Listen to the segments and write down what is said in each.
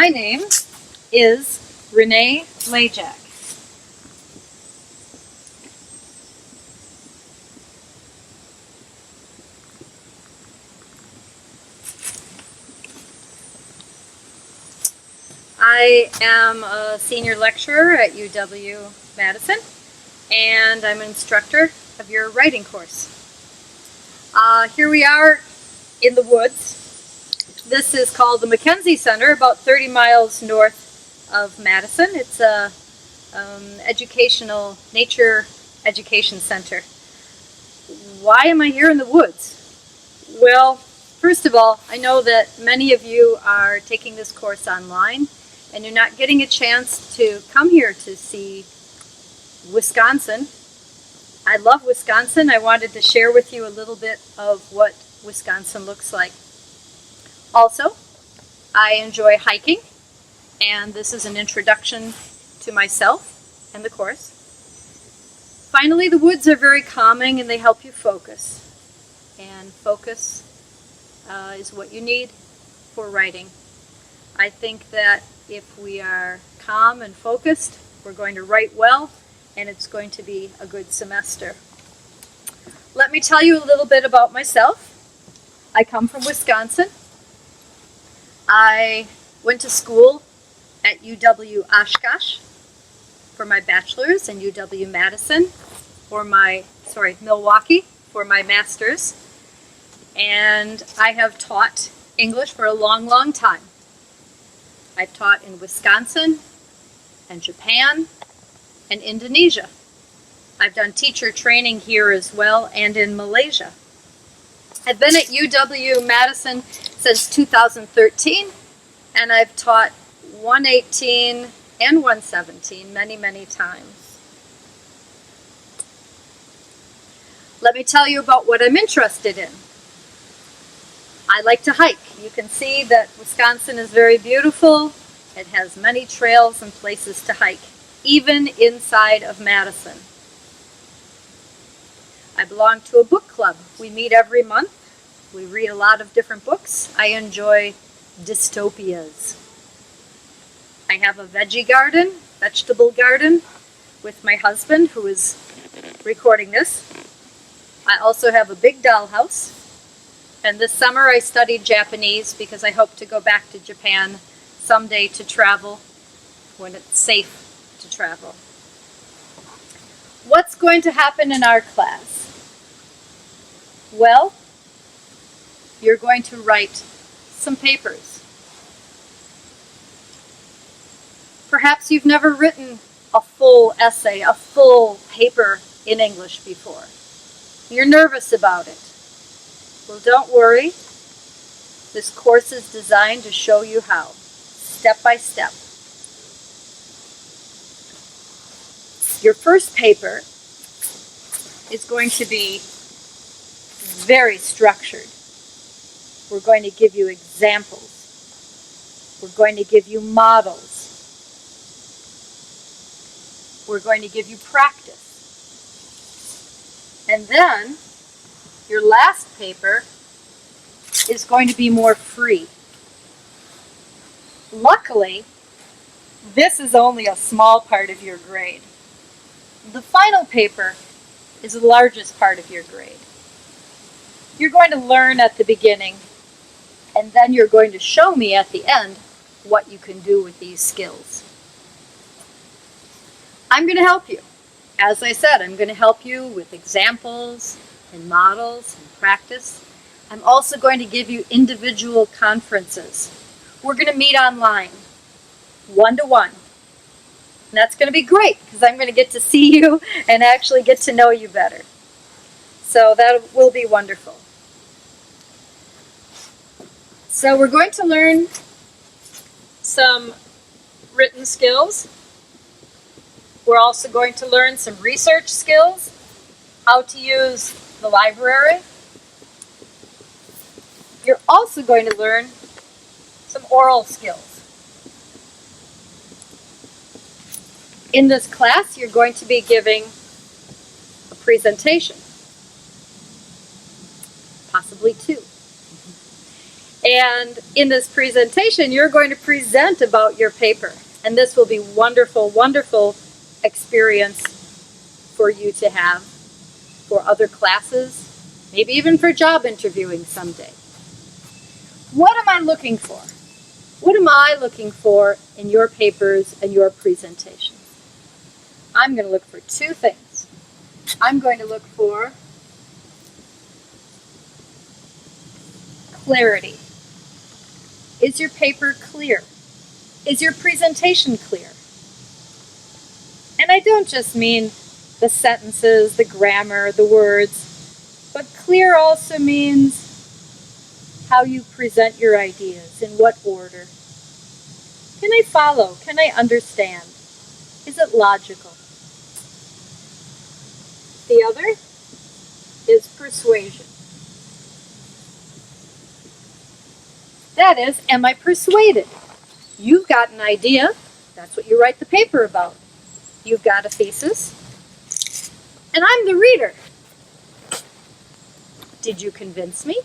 My name is Renee Lajak. I am a senior lecturer at UW-Madison, and I'm an instructor of your writing course. Here we are in the woods. This is called the Mackenzie Center, about 30 miles north of Madison. It's a educational nature education center. Why am I here in the woods? Well, first of all, I know that many of you are taking this course online and you're not getting a chance to come here to see Wisconsin. I love Wisconsin. I wanted to share with you a little bit of what Wisconsin looks like. Also, I enjoy hiking, and this is an introduction to myself and the course. Finally, the woods are very calming and they help you focus. And focus is what you need for writing. I think that if we are calm and focused, we're going to write well, and it's going to be a good semester. Let me tell you a little bit about myself. I come from Wisconsin. I went to school at UW-Oshkosh for my bachelor's and UW-Madison for Milwaukee for my master's. And I have taught English for a long, long time. I've taught in Wisconsin and Japan and Indonesia. I've done teacher training here as well and in Malaysia. I've been at UW-Madison since 2013, and I've taught 118 and 117 many, many times. Let me tell you about what I'm interested in. I like to hike. You can see that Wisconsin is very beautiful. It has many trails and places to hike, even inside of Madison. I belong to a book club. We meet every month. We read a lot of different books. I enjoy dystopias. I have a vegetable garden with my husband, who is recording this. I also have a big dollhouse. And this summer I studied Japanese because I hope to go back to Japan someday to travel when it's safe to travel. What's going to happen in our class? Well, you're going to write some papers. Perhaps you've never written a full essay, a full paper in English before. You're nervous about it. Well, don't worry. This course is designed to show you how, step by step. Your first paper is going to be very structured. We're going to give you examples. We're going to give you models. We're going to give you practice. And then your last paper is going to be more free. Luckily, this is only a small part of your grade. The final paper is the largest part of your grade. You're going to learn at the beginning, and then you're going to show me at the end what you can do with these skills. I'm going to help you. As I said, I'm going to help you with examples and models and practice. I'm also going to give you individual conferences. We're going to meet online, one-to-one. And that's going to be great because I'm going to get to see you and actually get to know you better. So that will be wonderful. So we're going to learn some written skills. We're also going to learn some research skills, how to use the library. You're also going to learn some oral skills. In this class, you're going to be giving a presentation, possibly two. And in this presentation, you're going to present about your paper. And this will be wonderful, wonderful experience for you to have for other classes, maybe even for job interviewing someday. What am I looking for? What am I looking for in your papers and your presentations? I'm going to look for two things. I'm going to look for clarity. Is your paper clear? Is your presentation clear? And I don't just mean the sentences, the grammar, the words, but clear also means how you present your ideas, in what order. Can I follow? Can I understand? Is it logical? The other is persuasion. That is, am I persuaded? You've got an idea. That's what you write the paper about. You've got a thesis. And I'm the reader. Did you convince me?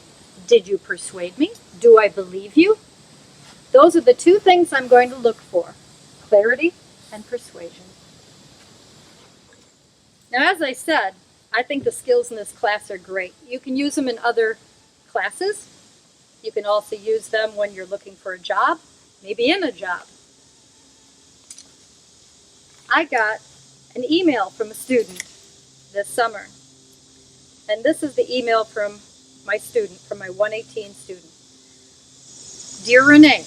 Did you persuade me? Do I believe you? Those are the two things I'm going to look for. Clarity and persuasion. Now, as I said, I think the skills in this class are great. You can use them in other classes. You can also use them when you're looking for a job, maybe in a job. I got an email from a student this summer. And this is the email from my student, from my 118 student. Dear Renee,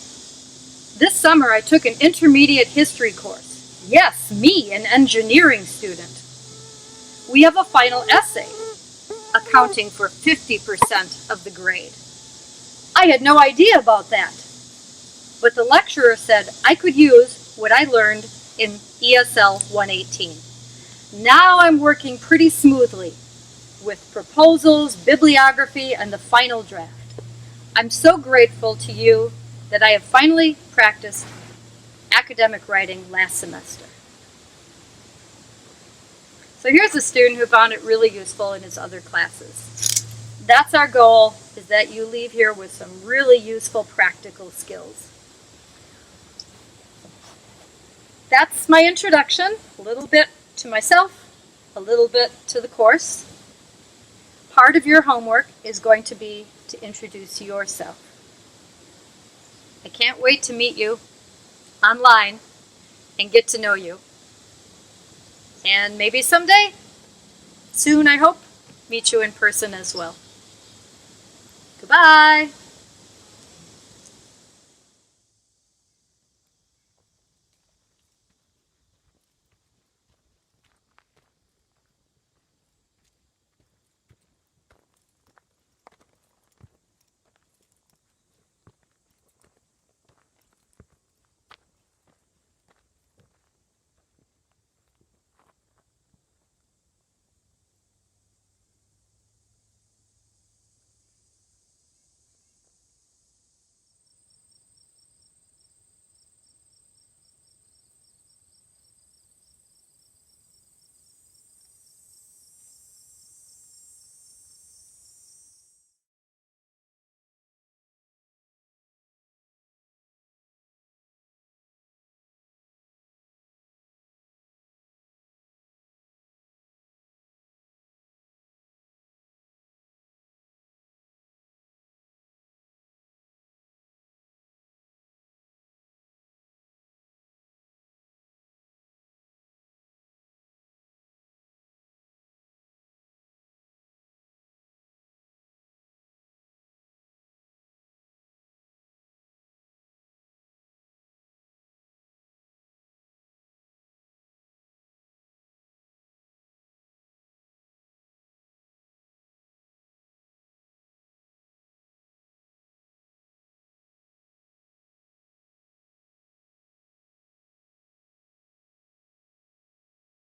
this summer I took an intermediate history course. Yes, me, an engineering student. We have a final essay, accounting for 50% of the grade. I had no idea about that. But the lecturer said I could use what I learned in ESL 118. Now I'm working pretty smoothly with proposals, bibliography, and the final draft. I'm so grateful to you that I have finally practiced academic writing last semester. So here's a student who found it really useful in his other classes. That's our goal, is that you leave here with some really useful practical skills. That's my introduction, a little bit to myself, a little bit to the course. Part of your homework is going to be to introduce yourself. I can't wait to meet you online and get to know you. And maybe someday, soon I hope, meet you in person as well. Goodbye.